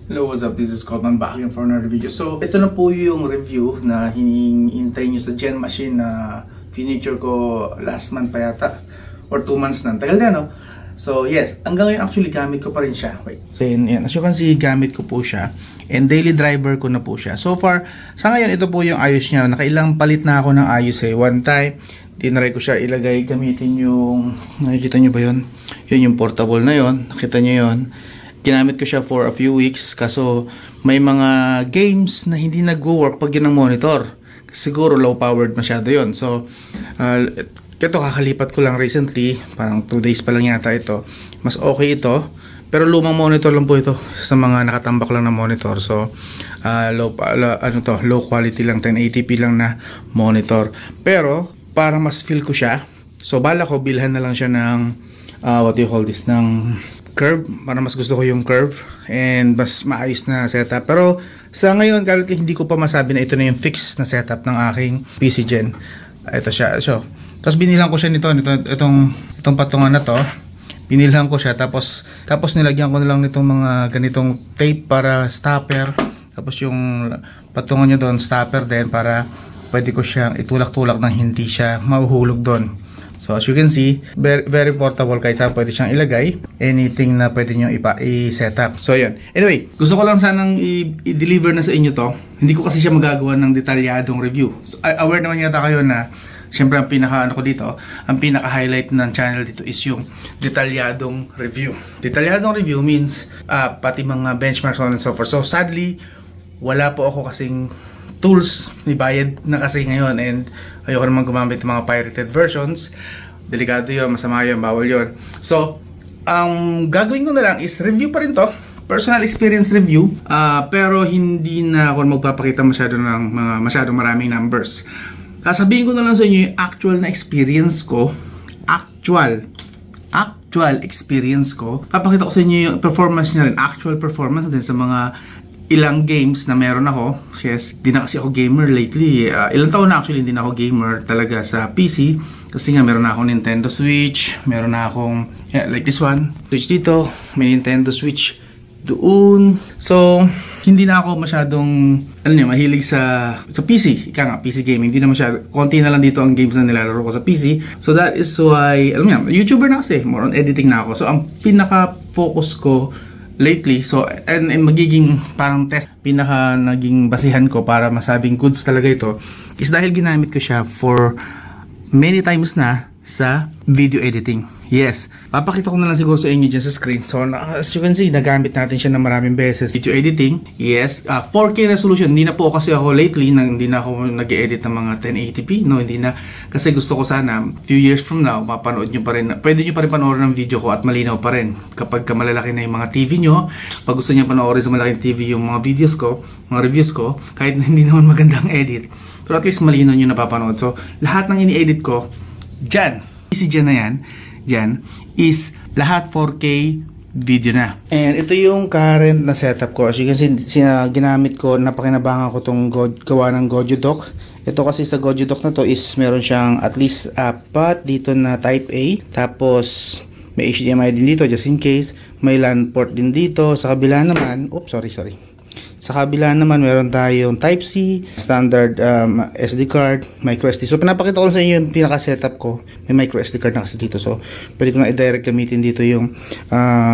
Hello, what's up? This is Cotman back again for another video. So, ito na po yung review na hinihintay nyo sa Gen Machine na finiture ko last month pa yata. Or 2 months na. Tagal na, no? So, yes. Hanggang ngayon, actually, gamit ko pa rin siya. Wait. So, yan. As you can see, gamit ko po siya. And daily driver ko na po siya. So far, sa ngayon, ito po yung ayos niya. Nakailang palit na ako ng ayos eh. One time, tinry ko siya ilagay, gamitin yung... Nakikita nyo ba yun? Yun yung portable na yun. Nakita nyo yun? Ginamit ko siya for a few weeks. Kaso, may mga games na hindi nag-work pag yun ang monitor. Siguro low-powered masyado yun. So, ito kakalipat ko lang recently. Parang 2 days pa lang yata ito. Mas okay ito. Pero lumang monitor lang po ito sa mga nakatambak lang na monitor. So, low quality lang, 1080p lang na monitor. Pero, para mas feel ko siya, so bala ko bilhan na lang siya ng, what do you call this, ng curve. Para mas gusto ko yung curve and mas maayos na setup. Pero, sa ngayon, kahit hindi ko pa masabi na ito na yung fixed na setup ng aking PC Gen. Ito siya. So, tapos binilang ko siya itong patungan na to. Binilhan ko siya tapos nilagyan ko na lang nitong mga ganitong tape para stopper. Tapos yung patungan niya doon stopper din para pwede ko siyang itulak-tulak nang hindi siya mahuhulog doon. So as you can see, very portable, kahit saan pwede siyang ilagay. Anything na pwede nyo i-set up. So yun. Anyway, gusto ko lang sanang i-deliver na sa inyo to. Hindi ko kasi siya magagawa ng detalyadong review. So, aware naman yata kayo na siyempre ang ang pinaka-highlight ng channel dito is yung detalyadong review. Detalyadong review means pati mga benchmarks on and so forth. So sadly, wala po ako kasing tools, may bayad na kasi ngayon and ayoko naman gumamit ng mga pirated versions. Delikado yun, masama yun, bawal yun. So, ang gagawin ko na lang is review pa rin to, personal experience review, pero hindi na ako magpapakita masyadong maraming numbers. Sasabihin ko na lang sa inyo yung actual na experience ko. Actual experience ko. Papakita ko sa inyo yung performance niya rin. Actual performance din sa mga ilang games na meron ako. Yes, di na kasi ako gamer lately. Ilang taon na actually hindi na ako gamer talaga sa PC. Kasi nga meron na akong Nintendo Switch. Meron na akong, like this one. Switch dito. May Nintendo Switch doon. So, hindi na ako masyadong mahilig sa PC. Ika nga, PC gaming. Hindi na masyado. Konti na lang dito ang games na nilalaro ko sa PC. So that is why, YouTuber na kasi. More on editing na ako. So ang pinaka-focus ko lately, so and magiging parang test, pinaka naging basihan ko para masabing goods talaga ito is dahil ginamit ko siya for many times na sa video editing. Yes, papakita ko na lang siguro sa inyo dyan sa screen. So as you can see, nagamit natin siya ng maraming beses. Video editing, yes, 4K resolution. Hindi na po kasi ako lately, hindi na ako nag-edit ng mga 1080p. No, hindi na. Kasi gusto ko sana, few years from now, mapanood nyo pa rin. Pwede nyo pa rin panoorin ng video ko at malinaw pa rin. Kapag malalaki na yung mga TV nyo, pag gusto nyo panoorin sa malaking TV yung mga videos ko, mga reviews ko, kahit hindi naman magandang edit, pero at least malinaw nyo napapanood. So, lahat ng ini-edit ko, dyan, PC Gen na yan is lahat 4K video na. And ito yung current na setup ko. As you can see, ginamit ko, napakinabangan ko itong gawa ng Goju Dock. Ito kasi sa Goju Dock na to is meron siyang at least 4 dito na type A. Tapos may HDMI din dito just in case. May LAN port din dito. Sa kabila naman, sa kabila naman, meron tayong Type-C, standard SD card, micro SD. So, pinapakita ko lang sa inyo yung pinaka-setup ko. May micro SD card na kasi dito. So, pwede ko na i-direct gamitin dito yung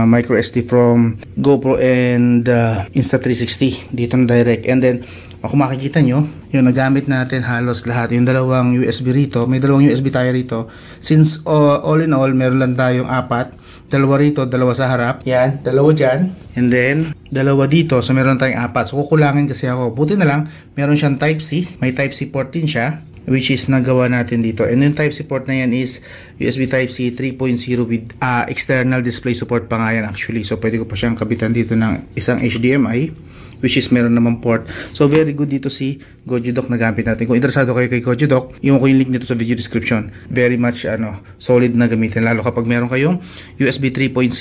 micro SD from GoPro and Insta360. Dito na direct. And then, kung makikita nyo, yung nagamit natin halos lahat. Yung dalawang USB rito. May dalawang USB tayo rito. Since all in all, meron lang tayong 4. Dalawa rito, dalawa sa harap. Yan, dalawa dyan. And then, dalawa dito. So, meron tayong 4. So, kukulangin kasi ako. Buti na lang, meron siyang Type-C. May Type-C port din siya, which is nagawa natin dito. And yung Type-C port na yan is USB Type-C 3.0 with external display support pa nga yan actually. So, pwede ko pa siyang kabitan dito ng isang HDMI, which is meron naman port. So, very good dito si Goju Dock na gamit natin. Kung interesado kayo kay Goju Dock, iwan ko yung link nito sa video description. Very much solid na gamitin. Lalo kapag meron kayong USB 3.0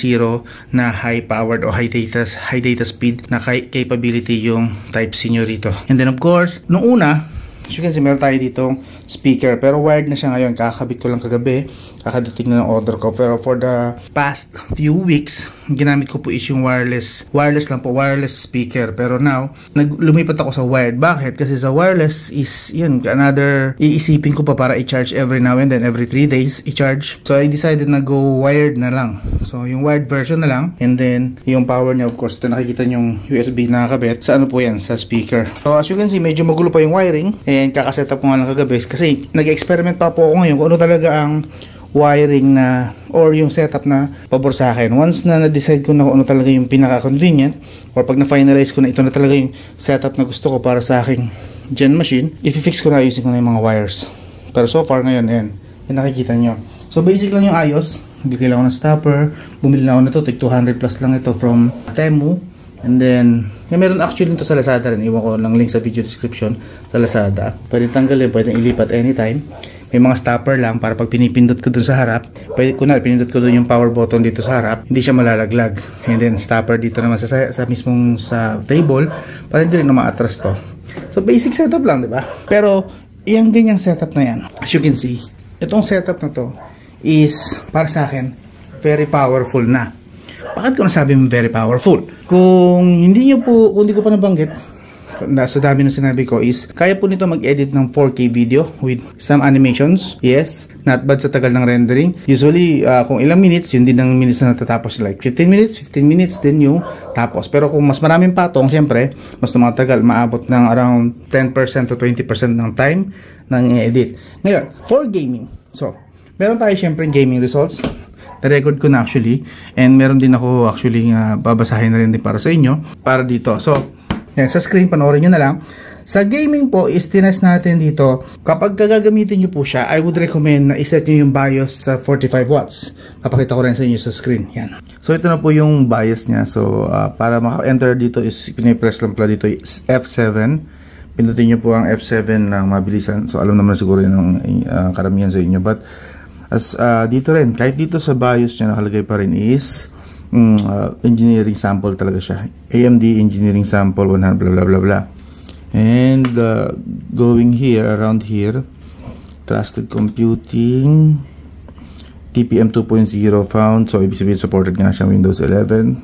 na high powered o high data speed na capability yung Type-C nyo rito. And then of course, nung una, as you can see, meron tayo ditong speaker. Pero wired na siya ngayon. Kakabit ko lang kagabi. Kakadating na ng order ko. Pero for the past few weeks, ginamit ko po is yung wireless lang po, wireless speaker. Pero now, lumipat ako sa wired. Bakit? Kasi sa wireless is, yun, another, iisipin ko pa para i-charge every now and then, every 3 days, i-charge. So, I decided na go wired na lang. So, yung wired version na lang. And then, yung power niya, of course, ito nakikita yung USB na nakakabit. Sa ano po yan? Sa speaker. So, as you can see, medyo magulo pa yung wiring. And kakasetup ko nga lang kagabi. Kasi, nag-experiment pa po ako ngayon kung ano talaga ang wiring na or yung setup na pabor sa akin. Once na na-decide ko na kung ano talaga yung pinaka-convenient or pag na-finalize ko na ito na talaga yung setup na gusto ko para sa aking gen machine, i-fix ko na, using ko na yung mga wires. Pero so far ngayon, yan nakikita nyo. So basic lang yung ayos, hindi kailangan ng stopper. Bumili na ako na ito, tig 200 plus lang ito from Temu. And then, meron actually ito sa Lazada rin. Iwan ko lang link sa video description sa Lazada. Pwede tanggalin, pwede ilipat anytime. May mga stopper lang para pag pinipindot ko dun sa harap, pwede kunwari pinindot ko dun yung power button dito sa harap, hindi siya malalaglag. And then stopper dito naman sa mismong sa table para hindi rin na maatras to. So basic setup lang, di ba? Pero yung ganyang setup na yan, as you can see, itong setup na to is para sa akin very powerful na. Bakit ko nasabi very powerful? Kung hindi ko pa nabanggit, sa dami ng sinabi ko is, kaya po nito mag-edit ng 4K video with some animations. Yes, not bad sa tagal ng rendering. Usually, kung ilang minutes, yun din ang minutes na natatapos. Like 15 minutes din yung tapos. Pero kung mas maraming patong, syempre, mas tumatagal, maabot ng around 10% to 20% ng time ng edit. Ngayon, for gaming. So, meron tayo syempre gaming results. Na-record ko na actually. And meron din ako actually babasahin na rin din para sa inyo. Para dito. So, yan, sa screen, panoorin nyo na lang. Sa gaming po, is tinest natin dito. Kapag gagamitin nyo po siya, I would recommend na iset nyo yung BIOS sa 45 watts. Papakita ko rin sa inyo sa screen. Yan. So, ito na po yung BIOS niya. So, para maka-enter dito is, pinipress lang pala dito is F7. Pindutin nyo po ang F7 ng mabilisan. So, alam naman siguro yun ang karamihan sa inyo. But, as dito rin, kahit dito sa BIOS niya nakalagay pa rin is engineering sample talaga siya. AMD engineering sample 100 blah blah blah blah. And going here, around here, trusted computing, TPM 2.0 found. So ibig sabihin supported nga siya Windows 11.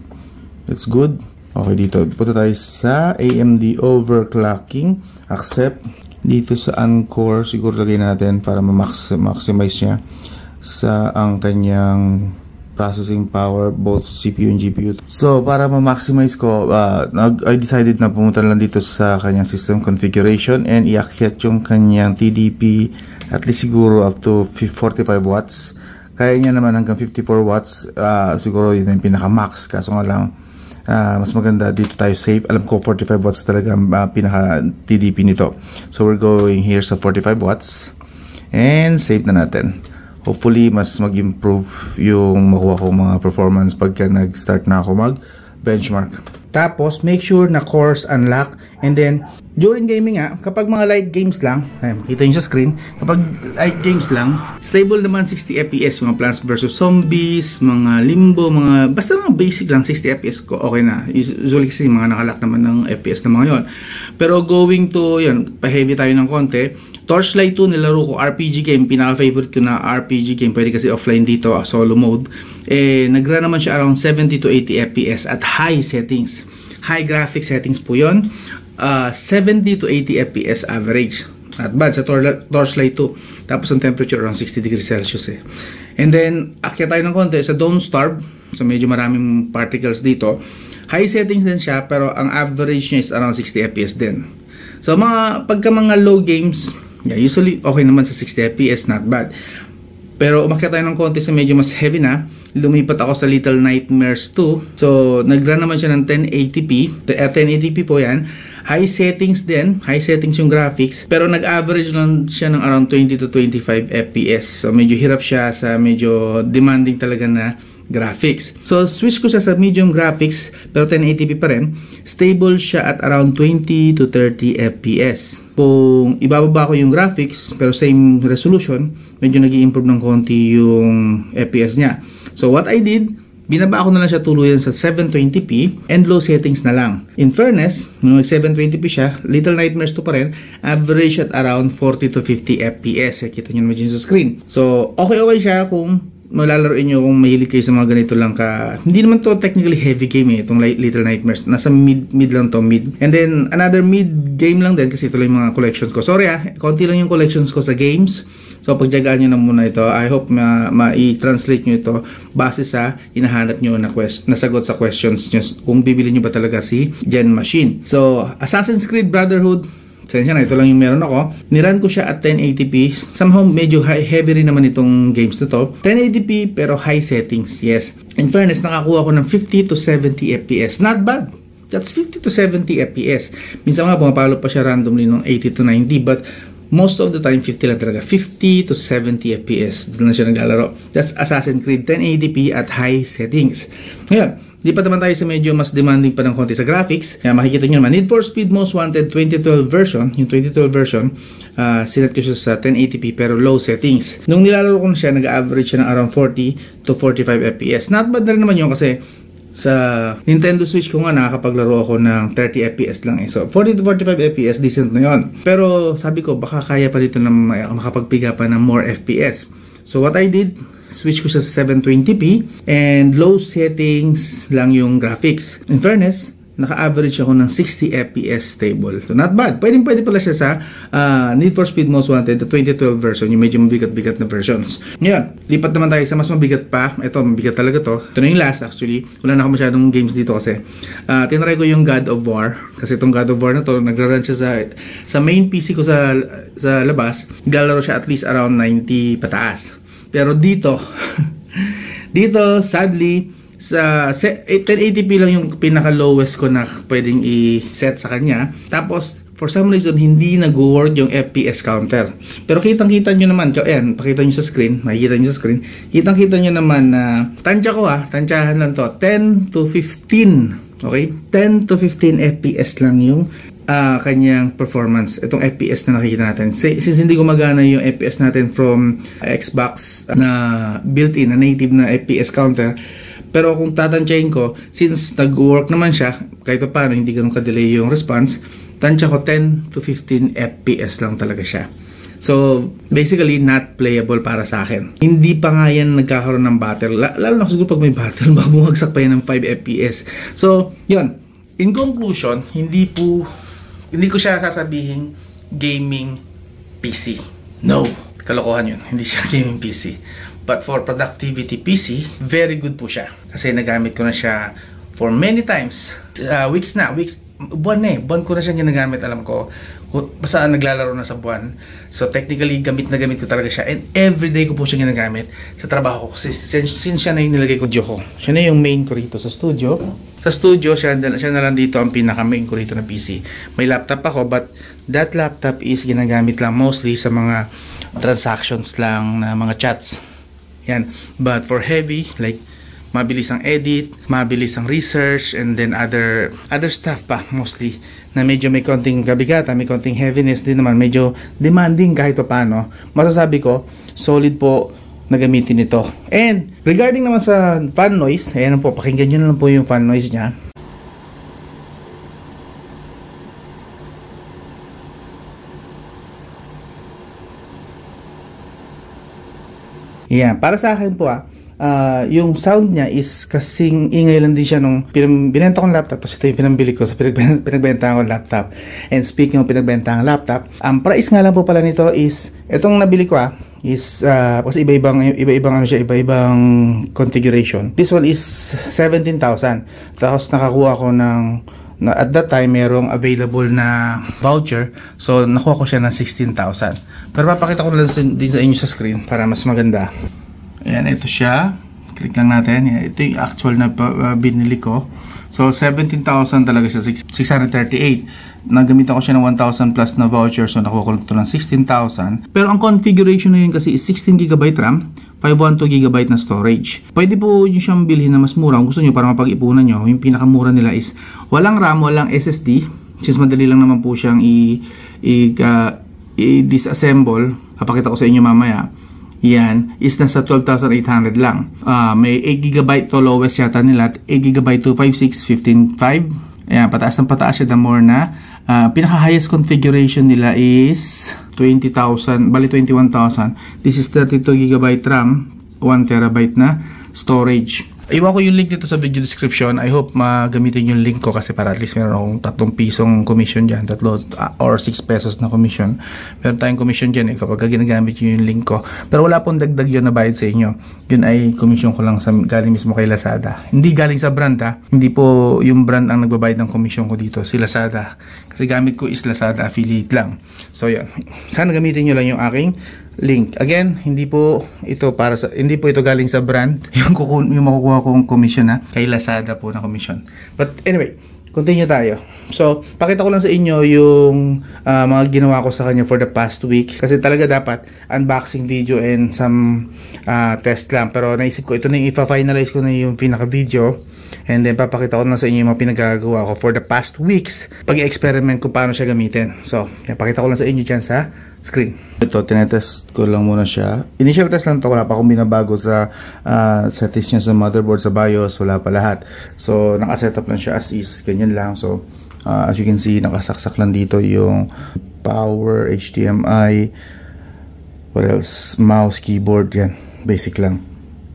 It's good. Okay, dito punta tayo sa AMD overclocking, accept. Dito sa Encore siguro lagay natin para ma-maximize niya sa ang kanyang processing power, both CPU and GPU. So, para ma-maximize ko, I decided na pumunta lang dito sa kanyang system configuration and i-accept yung kanyang TDP at least siguro up to 45 watts. Kaya niya naman hanggang 54 watts, siguro yun yung pinaka-max. Kaso nga lang, mas maganda dito tayo save. Alam ko 45 watts talaga ang pinaka-TDP nito. So, we're going here sa 45 watts and save na natin. Hopefully, mas mag-improve yung makuha ko mga performance pagka nag-start na ako mag-benchmark. Tapos, make sure na cores unlock. And then, during gaming kapag mga light games lang, makita nyo sa screen, kapag light games lang, stable naman 60 FPS, mga Plants vs. Zombies, mga Limbo, basta mga basic lang, 60 FPS ko, okay na. Usually kasi mga nakalock naman ng FPS na mga yon. Pero going to, pa-heavy tayo ng konti. Torchlight 2 nilaro ko, RPG game, pinaka-favorite ko na RPG game, pwede kasi offline dito, solo mode. Nag-run naman siya around 70 to 80 FPS at high settings. High graphic settings po yun. 70 to 80 FPS average. Not bad sa Torchlight 2. Tapos ang temperature around 60 degrees Celsius And then, akyat tayo ng konti sa Don't Starve. So medyo maraming particles dito. High settings din siya, pero ang average niya is around 60 FPS din. So pagka mga low games, usually okay naman sa 60 FPS, not bad. Pero umakyat tayo ng konti sa medyo mas heavy na. Lumipat ako sa Little Nightmares 2. So nag-run naman siya ng 1080p. 1080p po yan. High settings din. High settings yung graphics. Pero nag-average lang siya ng around 20 to 25 FPS. So medyo hirap siya sa medyo demanding talaga na graphics. So switch ko siya sa medium graphics pero 1080p pa rin. Stable siya at around 20 to 30 FPS. Kung ibababa ko yung graphics pero same resolution, medyo nag-i-improve ng konti yung FPS niya. So what I did, binaba ko na lang siya tuluyan sa 720p and low settings na lang. In fairness, nung 720p siya, Little Nightmares 2 pa rin, average at around 40 to 50 FPS. Kita nyo naman dyan sa screen. So, okay siya kung malalaroin nyo kung mahilig kayo sa mga ganito lang hindi naman to technically heavy game itong Little Nightmares. Nasa mid lang to, mid. And then, another mid game lang din kasi ito lang yung mga collections ko. Sorry konti lang yung collections ko sa games. So, pagtyagaan nyo na muna ito. I hope ma-i-translate nyo ito base sa hinahanap nyo na sagot sa questions nyo kung bibili nyo ba talaga si Gen Machine. So, Assassin's Creed Brotherhood, sensya na, ito lang yung meron ako. Niran ko siya at 1080p. Somehow, medyo heavy rin naman itong games na to. 1080p pero high settings, yes. In fairness, nakakuha ko ng 50 to 70 FPS. Not bad. That's 50 to 70 FPS. Minsan nga, pumapalo pa siya randomly ng 80 to 90. But most of the time, 50 lang talaga. 50 to 70 FPS. Doon na siya naglalaro. That's Assassin's Creed 1080p at high settings. Ngayon, di pa naman tayo sa medyo mas demanding pa ng konti sa graphics. Kaya makikita nyo naman, Need for Speed Most Wanted 2012 version. Yung 2012 version, sinet ko siya sa 1080p pero low settings. Nung nilalaro ko na siya, nag-average siya ng around 40 to 45 FPS. Not bad na rin naman yun kasi sa Nintendo Switch ko nga nakakapaglaro ako ng 30 FPS lang So 40 to 45 FPS, decent na yun. Pero sabi ko, baka kaya pa dito na makapagpiga pa ng more FPS. So what I did, switch ko sa 720p and low settings lang yung graphics. In fairness, naka-average ako ng 60 FPS stable. So not bad. Pwede pala siya sa Need for Speed Most Wanted, the 2012 version, yung medyo mabigat-bigat na versions. Ngayon, lipat naman tayo sa mas mabigat pa. Ito, mabigat talaga to. Ito na yung last actually. Wala na ako masyadong games dito kasi. Tinry ko yung God of War. Kasi itong God of War na to, nagra-run siya sa main PC ko sa labas. Galaro siya at least around 90 pataas. Pero dito, sadly, sa 1080p lang yung pinaka-lowest ko na pwedeng i-set sa kanya. Tapos, for some reason, hindi nag-work yung FPS counter. Pero kitang-kita nyo naman, ayan, pakita nyo sa screen, makikita nyo sa screen, kitang-kita nyo naman na, tansyahan lang to, 10 to 15, okay? 10 to 15 FPS lang yung kanyang performance, itong FPS na nakikita natin. Since hindi gumagana yung FPS natin from Xbox na built-in, na native na FPS counter, pero kung tatansyahin ko, since nag-work naman siya, kahit pa paano, hindi ganun ka-delay yung response, tansya ko 10 to 15 FPS lang talaga siya. So, basically, not playable para sa akin. Hindi pa nga yan nagkakaroon ng battle. Lalo na siguro pag may battle, baka bumagsak pa yan ng 5 FPS. So, yun. In conclusion, hindi ko siya sasabihin gaming PC. No, kalokohan yun. Hindi siya gaming PC. But for productivity PC, very good po siya. Kasi nagamit ko na siya for many times. Buwan ko na siya ginagamit, alam ko. Basta naglalaro na sa buwan. So technically, gamit ko talaga siya. And everyday ko po siya ginagamit sa trabaho ko. Since siya na yung nilagay ko ko. Siya na yung main ko rito sa studio. Sa studio, siya na lang dito ang pinaka-main ko rito na PC. May laptop ako, but that laptop is ginagamit lang mostly sa mga transactions lang na mga chats. Yan. But for heavy, like mabilis ang edit, mabilis ang research, and then other stuff pa mostly na medyo may konting kabigatan, may konting heaviness din naman, medyo demanding kahit pa paano. Masasabi ko, solid po na gamitin ito. And regarding naman sa fan noise, ayan po, pakinggan nyo na lang po yung fan noise nya. Yan, para sa akin po yung sound niya is kasing ingay lang din siya nung binenta kong laptop. Tapos ito yung pinambili ko sa pinagbenta kong laptop. And speaking of pinagbenta kong laptop, ang price nga lang po pala nito is, itong nabili ko is kasi iba-ibang configuration. This one is 17,000. Tapos nakakuha ko at that time merong available na voucher, so nakuha ko siya ng 16,000. Pero papakita ko lang din sa inyo sa screen para mas maganda. Ayan, ito siya. Click lang natin. Ito yung actual na binili ko. So 17,000 talaga siya, 638. Nagamit ako siya ng 1,000 plus na voucher, so nakuha ko ito ng 16,000. Pero ang configuration na yun kasi is 16GB RAM, 512GB na storage. Pwede po nyo siyang bilhin na mas mura kung gusto nyo para mapag-ipunan nyo. Yung pinakamura nila is walang RAM, walang SSD, since madali lang naman po siyang i-disassemble. Papakita ko sa inyo mamaya. Yan is nasa 12,800 lang. May 8GB to lowest yata nila, 8GB 256, 15.5. Ayan, pataas ng pataas siya, the more na. Pinaka highest configuration nila is 20,000, bali 21,000. This is 32GB RAM, 1 terabyte na storage. Iwan ko yung link dito sa video description. I hope magamitin yung link ko kasi para at least meron akong 3 pisong commission dyan. 3 or 6 pesos na commission. Meron tayong commission dyan kapag ginagamit yung link ko. Pero wala pong dagdag yun na bayad sa inyo. Yun ay commission ko lang galing mismo kay Lazada. Hindi galing sa brand ha. Hindi po yung brand ang nagbabayad ng commission ko dito. Si Lazada. Kasi gamit ko is Lazada affiliate lang. So yun. Sana gamitin nyo lang yung aking link. Again, hindi po ito galing sa brand. Yung makukuha kong commission na kay Lazada po na commission. But anyway, continue tayo. So, pakita ko lang sa inyo yung mga ginawa ko sa kanya for the past week. Kasi talaga dapat unboxing video and some test lang. Pero naisip ko, ito na yung ipa-finalize ko na yung pinaka-video. And then, papakita ko na sa inyo yung mga pinagagawa ko for the past weeks. Pag-experiment kung paano siya gamitin. So, pakita ko lang sa inyo dyan sa screen. Ito, tinetest ko lang muna siya. Initial test lang ito. Wala pa akong binabago sa settings niya sa motherboard, sa BIOS. Wala pa lahat. So, nakasetup lang siya as is. Ganyan lang. So, as you can see, nakasaksak lang dito yung power, HDMI, what else, mouse, keyboard, yan. Basic lang.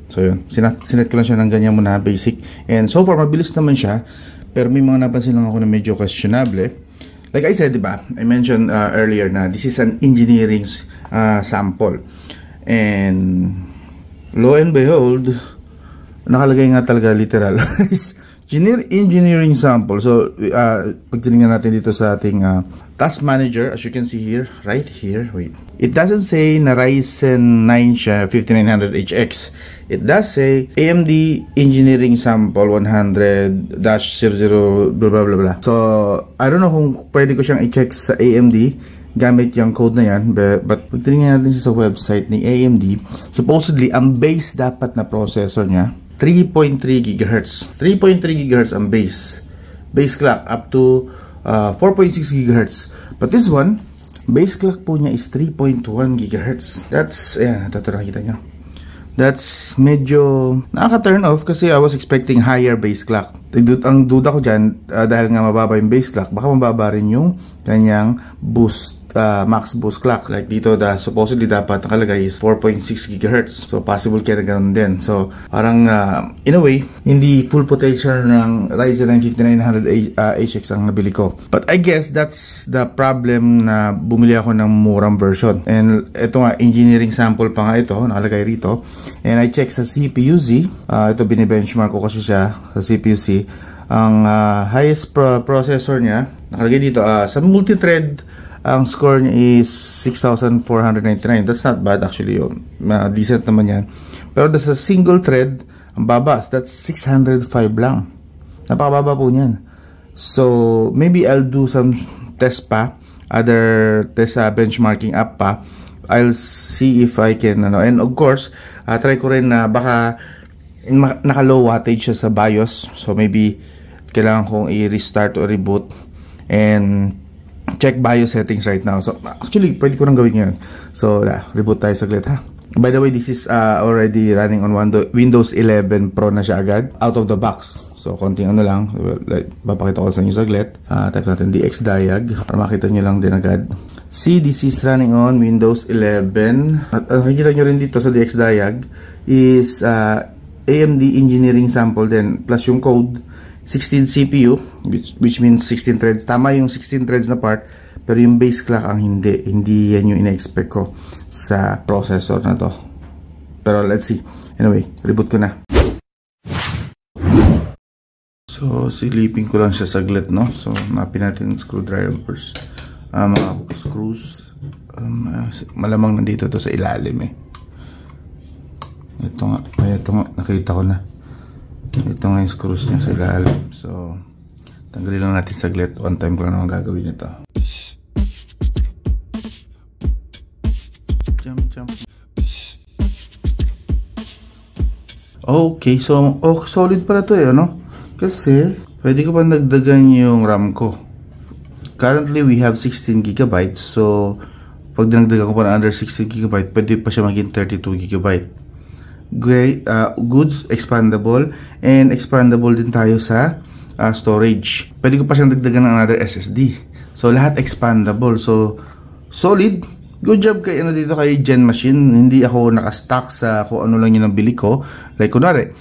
So, yun. Sinet ko lang siya ng ganyan muna, basic. And so far, mabilis naman siya. Pero may mga napansin lang ako na medyo questionable. Like I said, diba? I mentioned earlier na this is an engineering sample. And lo and behold, nakalagay nga talaga literal. Engineering sample. So, pag tinignan natin dito sa ating task manager, as you can see here, right here, wait. It doesn't say na Ryzen 9 siya, 5900HX. It does say AMD Engineering Sample 100-00 blah blah blah blah. So, I don't know kung pwede ko siyang i-check sa AMD gamit yung code na yan, but pag tinignan natin sa website ni AMD, supposedly, ang base dapat na processor niya 3.3 GHz. 3.3 GHz ang base clock up to 4.6 GHz. But this one, base clock po niya is 3.1 GHz. That's, ayan, ito nakita nyo. That's medyo nakaka-turn off kasi I was expecting higher base clock. Ang duda ko dyan, dahil nga mababa yung base clock, baka mababa rin yung kanyang boost, max boost clock. Like dito, supposedly dapat nakalagay is 4.6 GHz. So, possible kaya na ganun din. So, parang, in a way, hindi full potential ng Ryzen 9 5900HX ang nabili ko. But I guess that's the problem na bumili ako ng murang version. And ito nga, engineering sample pa nga ito, nakalagay rito. And I check sa CPU-Z. Ito, binibenchmark ko kasi siya sa CPU-Z. Ang highest processor niya, nakalagay dito, sa multithread, ang score niya is 6,499. That's not bad actually. Decent naman yan. Pero sa single thread, ang babas, that's 605 lang. Napakababa po niyan. So, maybe I'll do some test pa. Other test benchmarking app pa. I'll see if I can, and of course, try ko rin na baka naka-low wattage siya sa BIOS. So, maybe kailangan kong i-restart or reboot. And check BIOS settings right now. So, actually, pwede ko nang gawin yun. So, reboot tayo saglit ha. By the way, this is already running on Windows 11 Pro na siya agad. Out of the box. So, konting lang. Papakita ko sa inyo saglit. Type natin DXDiag para makita nyo lang din agad. See, this is running on Windows 11. At nakikita nyo rin dito sa DXDiag is AMD Engineering Sample din. Plus yung code. 16 CPU, which means 16 threads. Tama yung 16 threads na part, pero yung base clock ang hindi. Hindi yan yung ina-expect ko sa processor na to. Pero let's see. Anyway, reboot ko na. So, silipin ko lang siya saglit, no? So, mapin natin yung screwdrivers. Mga screws. Malamang nandito to sa ilalim eh. Ito nga, nakita ko na. Ito nga yung screws niya sa ilalim. So, tanggalin lang natin saglit. One time ko lang naman gagawin ito. Jump. Okay, so solid pala ito eh, ano? Kasi, pwede ko pa nagdagan yung RAM ko. Currently, we have 16 GB. So, pag dinagdagan ko pa na under 16 GB, pwede pa siya maging 32 GB. Great, goods, expandable, and expandable din tayo sa storage. Pwede ko pa siyang dagdagan ng another SSD. So, lahat expandable. So, solid. Good job kay dito kay Gen Machine. Hindi ako naka-stock sa kung ano lang yung nabili ko. Like kunwari,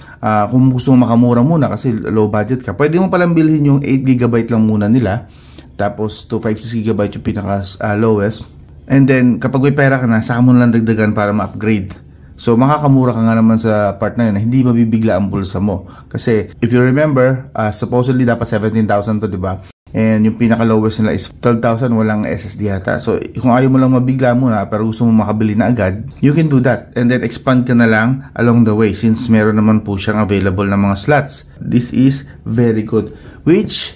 kung gusto mo makamura muna kasi low budget ka, pwede mo palang bilhin yung 8GB lang muna nila. Tapos 256GB yung pinaka lowest. And then kapag may pera ka na, saka mo lang dagdagan para ma-upgrade. So makakamura ka nga naman sa part na yun, hindi mabibigla ang bulsa mo. Kasi if you remember, supposedly dapat 17,000 to, diba? And yung pinaka lowest nila is 12,000, walang SSD yata. So kung ayaw mo lang mabigla muna pero gusto mo makabili na agad, you can do that. And then expand ka na lang along the way since meron naman po siyang available na mga slots. This is very good. Which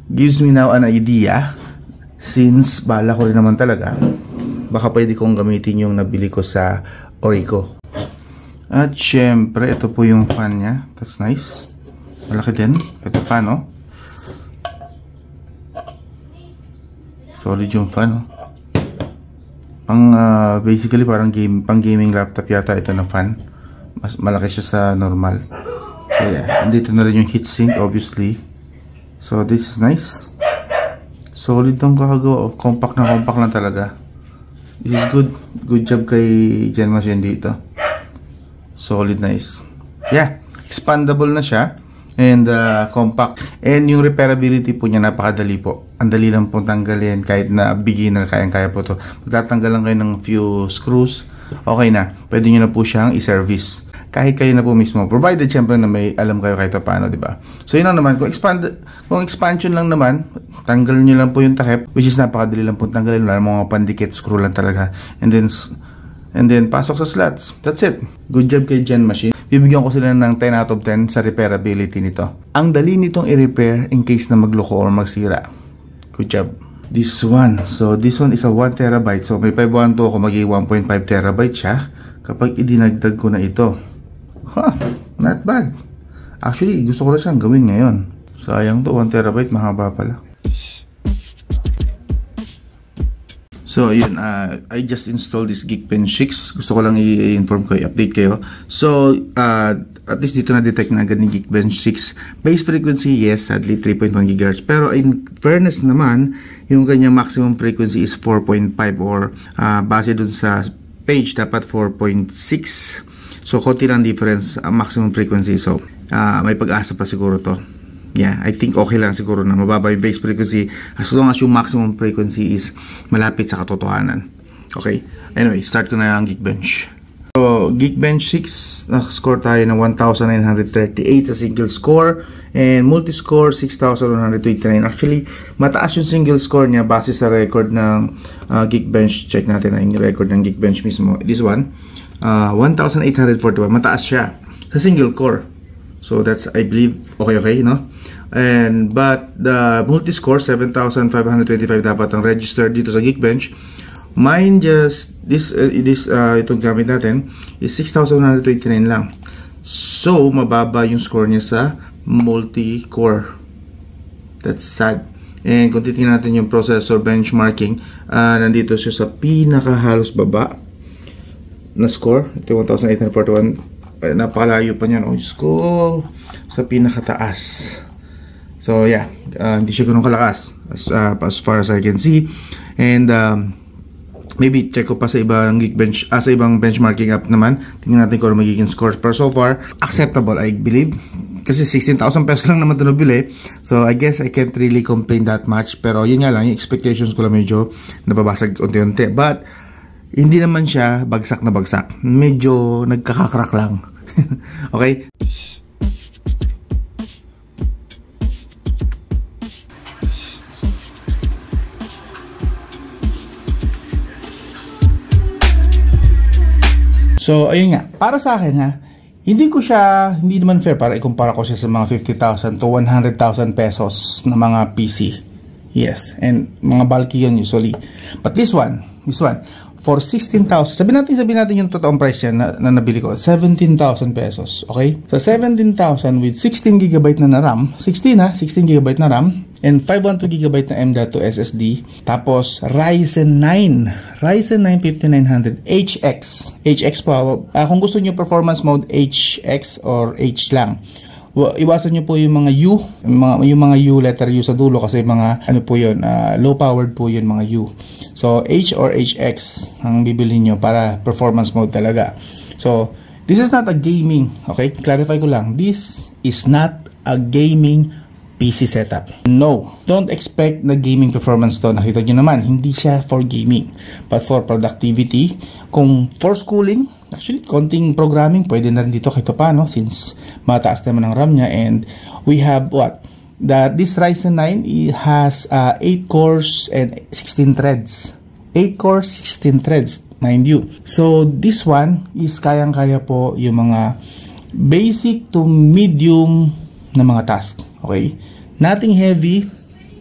gives me now an idea, since bala ko rin naman talaga, baka pwede kong gamitin yung nabili ko sa Orico. At syempre, ito po yung fan niya. That's nice. Malaki din. Ito fan, no? Solid yung fan, no? Basically, parang pang gaming laptop yata ito na fan. Mas malaki siya sa normal. So yeah, andito na rin yung heatsink, obviously. So this is nice. Solid tong kakagawa. Compact na compact lang talaga. This is good. Good job kay Gen Machine dito. Solid, nice. Yeah, expandable na siya. And compact. And yung repairability po niya napakadali po. Ang dali lang po tanggalin. Kahit na beginner, kayang-kaya po to. Magtatanggal lang kayo ng few screws, okay na. Pwede nyo na po siyang i-service. Kahit kayo na po mismo. Provided syempre na may alam kayo kahit paano, diba? So yun lang naman. Kung expansion lang naman, tanggal nyo lang po yung takip. Which is napakadali lang po tanggalin. Wala mga pandikit, screw lang talaga. And then pasok sa slots. That's it. Good job kay Gen Machine. Bibigyan ko sila ng 10 out of 10 sa repairability nito. Ang dali nitong i-repair in case na magloko or magsira. Good job. This one. So this one is a 1TB. So may 512 ako, magiging 1.5TB siya kapag idinagdag ko na ito. Not bad. Actually, gusto ko na siyang gawin ngayon. Sayang to, 1TB, mahaba pala. So, yun, I just installed this Geekbench 6. Gusto ko lang i-inform ko, i-update kayo. So, at least dito na-detect na agad ni Geekbench 6. Base frequency, yes, sadly 3.1 GHz. Pero in fairness naman, yung kanyang maximum frequency is 4.5 or base dun sa page, dapat 4.6. So, konti lang difference, maximum frequency. So, may pag-asa pa siguro to. Yeah, I think okay lang siguro na mababa yung base frequency as long as yung maximum frequency is malapit sa katotohanan. Okay, anyway, start ko na ang Geekbench. So, Geekbench 6, naka-score tayo ng 1,938 sa single score and multi-score 6,129. Actually, mataas yung single score niya base sa record ng Geekbench. Check natin na yung record ng Geekbench mismo. This one, 1,841. Mataas siya sa single core. So that's, I believe, okay, no? But the multi-score 7,525 dapat ang registered dito sa Geekbench. Mine just itong gamit natin is 6,129 lang. So mababa yung score niya sa multi-core. That's sad. And kung titingnan natin yung processor benchmarking, nandito siya sa pinakahalos baba na score. Ito 1,841. Napakalayo pa niyan, ko sa pinakataas. So yeah, hindi siya ganun kalakas as far as I can see. And maybe check ko pa sa ibang Geekbench, sa ibang benchmarking app naman. Tingnan natin kung ano magiging scores. Pero so far, acceptable, I believe. Kasi 16,000 pesos lang naman ito nabili. So I guess I can't really complain that much. Pero yun nga lang, yung expectations ko lang medyo nababasag unti-unti. But hindi naman siya bagsak na bagsak. Medyo nagkakakrak lang. Okay? So, ayun nga. Para sa akin ha, hindi naman fair para ikumpara ko siya sa mga 50,000 to 100,000 pesos na mga PC. Yes, and mga bulky yun usually. But this one, for 16,000, sabihin natin yung totoong price niya na nabili ko, 17,000 pesos, okay? So 17,000 with 16GB na RAM, 16 GB na RAM, and 512GB na M.2 SSD, tapos Ryzen 9 5900 HX pa, kung gusto niyo performance mode, HX or H lang. Iwasan nyo po yung mga U, yung mga U, letter U sa dulo kasi mga ano po yun, low powered po yun mga U. So H or HX ang bibilhin nyo para performance mode talaga. So this is not a gaming, okay? Clarify ko lang, this is not a gaming PC setup. No, don't expect na gaming performance to. Nakita nyo naman, hindi siya for gaming, but for productivity. Kung for schooling, actually, konting programming, pwede na rin dito kahit paano since mataas naman ang RAM niya. And we have what? This Ryzen 9 has 8 cores and 16 threads. 8 cores, 16 threads, mind you. So, this one is kayang-kaya po yung mga basic to medium na mga task. Okay? Nothing heavy.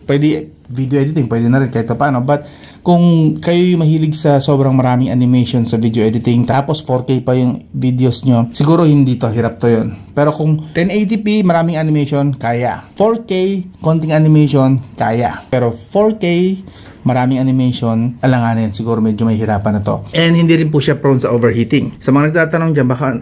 Pwede video editing, pwede na rin kahit paano. But kung kayo yung mahilig sa sobrang maraming animation sa video editing, tapos 4K pa yung videos nyo, siguro hindi to, hirap to yun. Pero kung 1080p, maraming animation, kaya. 4K, konting animation, kaya. Pero 4K, maraming animation, alanganin, siguro medyo may hirapan na to. And hindi rin po siya prone sa overheating. Sa mga nagtatanong dyan, baka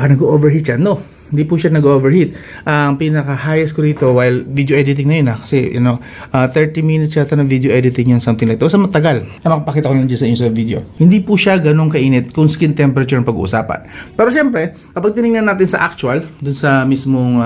nag-overheat yan? No, hindi po siya nag-overheat. Ang pinaka-highest ko rito while video editing na yun kasi 30 minutes yata ng video editing yun, something like that. So matagal. Makapakita ko lang dyan sa inyo sa video. Hindi po siya ganun kainit kung skin temperature ang pag-uusapan. Pero siyempre, kapag tinignan natin sa actual, dun sa mismong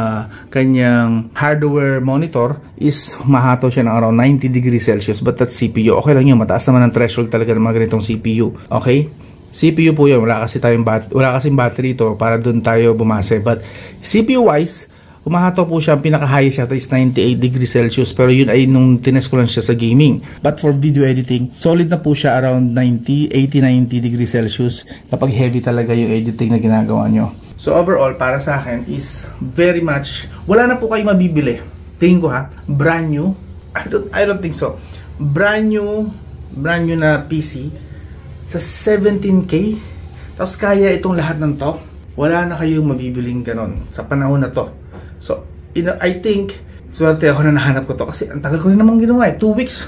kanyang hardware monitor, is mahato siya ng around 90 degrees Celsius, but that's CPU. Okay lang yun, mataas naman ang threshold talaga ng mga ganitong CPU. Okay? CPU po yun, wala kasing battery ito para doon tayo bumase. But CPU wise, umahato po siya, ang pinaka-highest siya is 98 degrees Celsius, pero yun ay nung tinest ko lang siya sa gaming. But for video editing, solid na po siya around 80-90 degrees Celsius kapag heavy talaga yung editing na ginagawa nyo. So overall, para sa akin is very much, wala na po kayo mabibili. Tingin ko brand new. I don't think so. Brand new na PC sa 17K, tapos kaya itong lahat ng to, wala na kayong mabibiling ganon sa panahon na to. So, I think, swerte ako na nahanap ko to kasi ang tagal ko rin namang ginawa 2 weeks.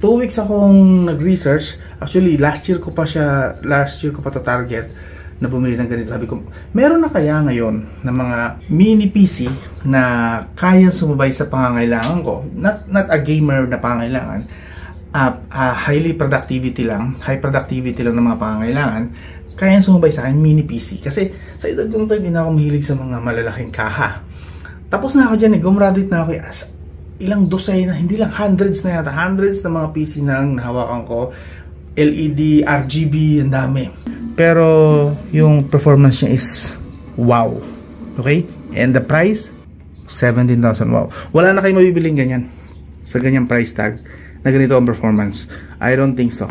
2 weeks akong nag-research. Actually, last year ko pa ta-target na bumili ng ganito. Sabi ko, meron na kaya ngayon na mga mini PC na kaya sumabay sa pangangailangan ko? Not a gamer na pangangailangan. High productivity lang ng mga pangangailangan, kaya sumabay sa akin mini PC. Kasi sa edad kong to, hindi na ako mahilig sa mga malalaking kaha. Tapos na ako dyan, gumraduate na ako. Ilang dosay na, hindi lang, hundreds na yata. Hundreds na mga PC na nahawakan ko. LED, RGB, ang dami. Pero yung performance niya is wow. Okay? And the price, 17,000. Wow. Wala na kayong mabibiling ganyan sa ganyang price tag na ganito ang performance. I don't think so.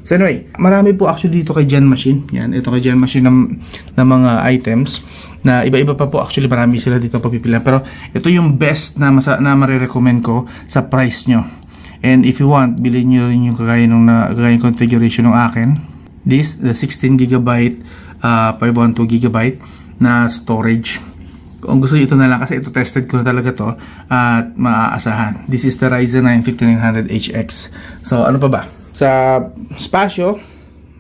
So anyway, marami po actually dito kay Gen Machine. Yan, ito kay Gen Machine ng mga items na iba-iba pa po. Actually, marami sila dito pagpipilian. Pero ito yung best na marirecommend ko sa price nyo. And if you want, bilhin nyo rin yung kagaya configuration ng akin. This, the 16GB, 512GB na storage. Kung gusto nyo ito na lang kasi ito tested ko na talaga to at maaasahan. This is the Ryzen 9 5900HX. So ano pa ba? Sa spasyo,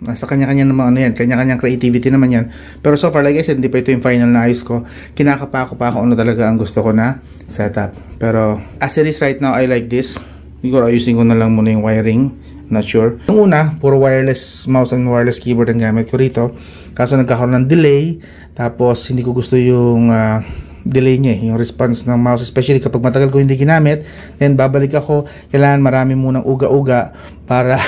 nasa kanya-kanya naman kanya-kanyang creativity naman yan. Pero so far, like I said, hindi pa ito yung final na ayos ko. Kinakapa ko pa kung ano talaga ang gusto ko na setup. Pero as it is right now, I like this. Siguro ayusin ko na lang muna yung wiring. Not sure. Yung una, puro wireless mouse and wireless keyboard ang gamit ko rito. Kaso nagkakaroon ng delay. Tapos hindi ko gusto yung delay niya, yung response ng mouse, especially kapag matagal ko hindi ginamit. Then babalik ako, kailangan marami munang uga-uga para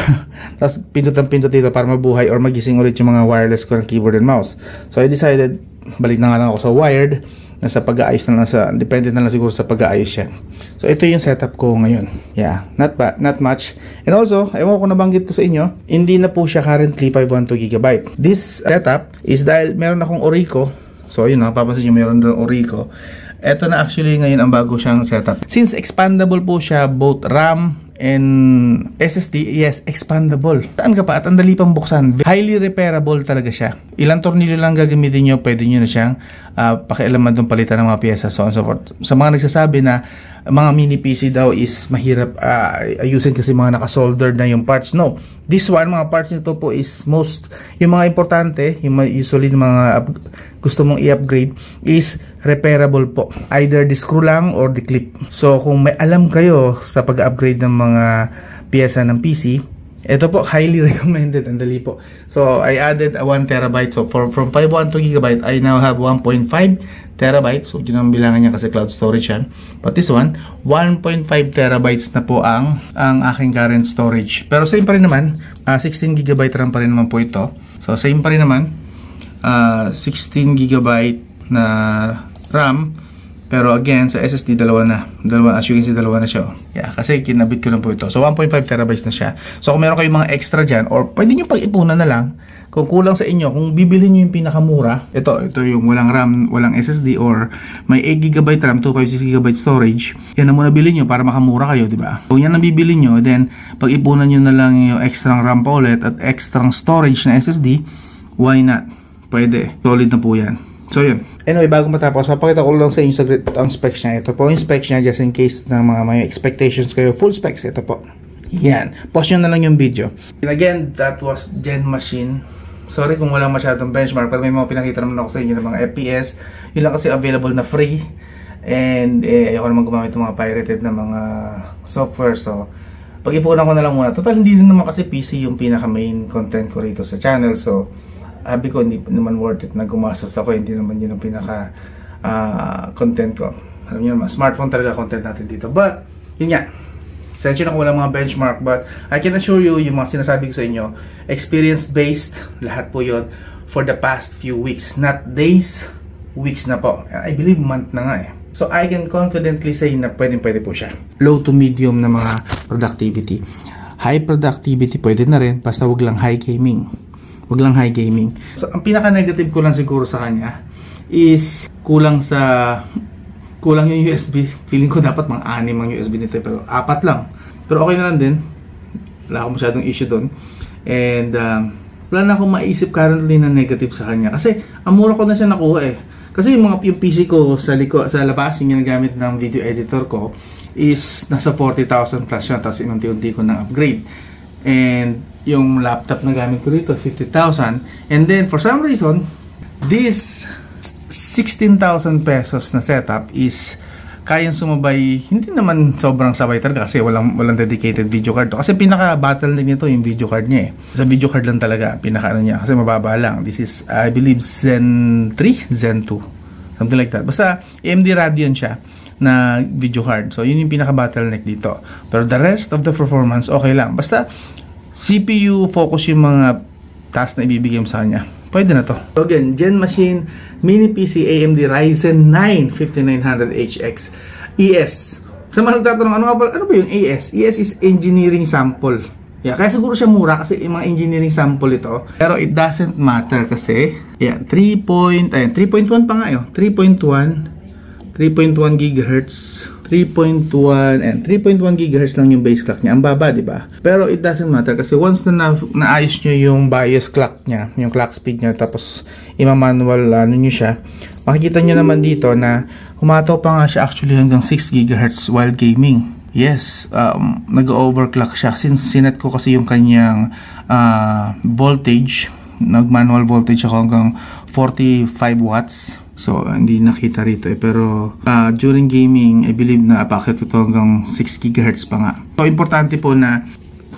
tapos pindot dito para mabuhay or magising ulit yung mga wireless ko ng keyboard and mouse. So I decided, balik na nga lang ako sa wired. Nasa pag-aayos na lang depende na lang siguro sa pag-aayos yan. So ito yung setup ko ngayon. Yeah, not much. And also, ewan ko nabanggit ko sa inyo, hindi na po siya currently 512GB. This setup is dahil meron akong Orico. So yun, papansin nyo meron doon Orico. Ito na actually ngayon ang bago siyang setup. Since expandable po siya, both RAM and SSD, yes, expandable. Saan ka pa? At ang dali pang buksan. Highly repairable talaga siya. Ilang tornilyo lang gagamitin nyo, pwede nyo na siyang pakialaman doon palitan ng mga pyesa, so on so forth. Sa mga nagsasabi na mga mini PC daw is mahirap ayusin kasi mga nakasoldered na yung parts. No. This one, mga parts nito po is yung mga importante, yung usually mga gusto mong i-upgrade is repairable po. Either di-screw lang or di-clip. So, kung may alam kayo sa pag-upgrade ng mga piyesa ng PC, ito po, highly recommended. Andali po. So, I added a 1 terabyte. So, from 512 GB, I now have 1.5 terabytes. So, yun ang bilangan niya kasi cloud storage yan. But this one, 1.5 terabytes na po ang aking current storage. Pero same pa rin naman, 16 GB RAM pa rin naman po ito. So, same pa rin naman, 16 GB na RAM. Pero again, sa SSD, dalawa, as you can see, dalawa na siya. Yeah, kasi kinabit ko na po ito. So, 1.5 terabytes na siya. So, kung meron kayong mga extra dyan, or pwede nyo pag-ipunan na lang, kung kulang sa inyo, kung bibili nyo yung pinakamura, ito yung walang RAM, walang SSD, or may 8 GB RAM, 256 GB storage, yan na muna bilhin nyo para makamura kayo, di ba? Kung yan ang bibili nyo, then, pag-ipunan nyo na lang yung extra RAM pa ulit, at extra storage na SSD, why not? Pwede. Solid na po yan. So yun. Anyway, bago matapos, papakita ko lang sa inyo saglit ang specs niya. Ito po yung specs niya just in case ng mga may expectations kayo. Full specs, ito po. Yan. Pause nyo na lang yung video. And again, that was Gen Machine. Sorry kung walang masyadong benchmark, pero may mga pinakita naman ako sa inyo ng mga FPS. Yun lang kasi available na free. And ayoko naman gumamit ng mga pirated na mga software. So, pag-ipunan ko na lang muna. Total, hindi rin naman kasi PC yung pinaka main content ko rito sa channel. So, sabi ko, hindi naman worth it na gumastos ako. Hindi naman yun ang pinaka content ko. Alam niyo naman, smartphone talaga content natin dito. But, yun nga. Sensya na kung walang mga benchmark. But, I can assure you, yung mga sinasabi ko sa inyo, experience-based, lahat po yun, for the past few weeks. Not days, weeks na po. I believe month na nga eh. So, I can confidently say na pwede po siya. Low to medium na mga productivity. High productivity pwede na rin, basta wag lang high gaming. Wag lang high gaming. So, ang pinaka-negative ko lang siguro sa kanya is kulang yung USB. Feeling ko dapat mga 6 ang USB nito, pero 4 lang. Pero okay na lang din. Wala akong masyadong issue doon. And wala na akong maisip currently na negative sa kanya. Kasi ang mura ko na siya nakuha eh. Kasi yung PC ko sa labas, yung ginagamit ng video editor ko is nasa 40,000 plus yun. Tapos inunti-unti ko ng upgrade. And yung laptop na gamit ko rito, 50,000. And then, for some reason, this 16,000 pesos na setup is kayang sumabay, hindi naman sobrang sabay talaga kasi walang dedicated video card to. Kasi pinaka-bottleneck nito yung video card niya eh. Sa video card lang talaga, pinaka-ano niya. Kasi mababa lang. This is, I believe, Zen 3, Zen 2. Something like that. Basta, AMD Radeon siya na video card. So, yun yung pinaka-bottleneck dito. Pero the rest of the performance, okay lang. Basta, CPU focus yung mga task na ibibigay mo sa kanya. Pwede na to. So again, Gen Machine Mini PC AMD Ryzen 9 5900HX ES. Sa mga nagtatanong, ano ba yung ES? ES is Engineering Sample. Yeah, kaya siguro siya mura kasi yung mga engineering sample ito. Pero it doesn't matter kasi 3.1 pa nga yun. 3.1 GHz, 3.1 and 3.1 GHz lang yung base clock niya. Ang baba, di ba? Pero it doesn't matter kasi once na naayos nyo yung BIOS clock niya, yung clock speed niya, tapos ima-manual nyo siya, makikita nyo naman dito na humataw pa nga siya actually hanggang 6 GHz while gaming. Yes, nag-overclock siya. Since sinet ko kasi yung kanyang voltage, nag-manual voltage ako hanggang 45 watts. So, hindi nakita rito eh. Pero, during gaming, I believe na apakyat ko ito hanggang 6 GHz pa nga. So, importante po na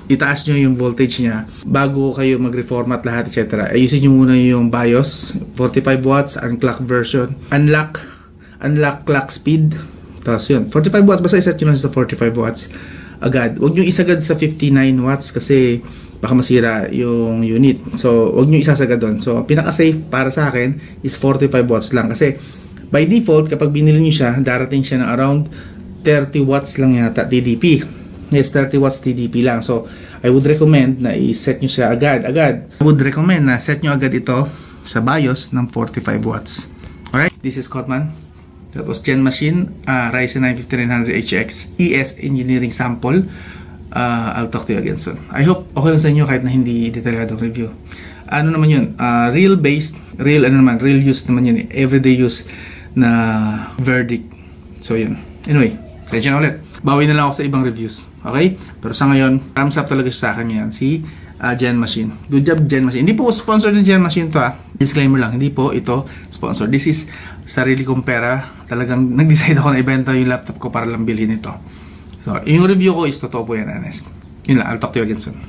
itaas nyo yung voltage niya bago kayo mag-reformat lahat, etc. Ayusin nyo muna yung BIOS, 45 watts, unclock version, unlock clock speed. Tapos yun, 45 watts, basta iset nyo lang sa 45 watts agad. Huwag nyo isagad sa 59 watts kasi baka masira yung unit. So, huwag nyo isasagad doon. So, pinaka-safe para sa akin is 45 watts lang. Kasi, by default, kapag binili nyo siya, darating siya ng around 30 watts lang yata TDP. Yes, 30 watts TDP lang. So, I would recommend na i-set nyo siya agad. I would recommend na set nyo agad ito sa BIOS ng 45 watts. Alright? This is Cotman. That was Gen Machine, Ryzen 9 5900HX ES Engineering Sample. I'll talk to you again soon. I hope okay lang sa inyo kahit na hindi detalyadong review. Ano naman yun? Real use naman yun. Everyday use na verdict. So yun. Anyway, sensya na ulit. Bawi na lang ako sa ibang reviews. Okay? Pero sa ngayon, thumbs up talaga sa akin yan. Si Gen Machine. Good job, Gen Machine. Hindi po sponsor ng Gen Machine to. Disclaimer lang. Hindi po ito sponsor. This is sarili kong pera, talagang nag-decide ako na ibenta yung laptop ko para lang bilhin ito. So, yung review ko is totoo po yan, honest. Yun lang, I'll talk to you again soon.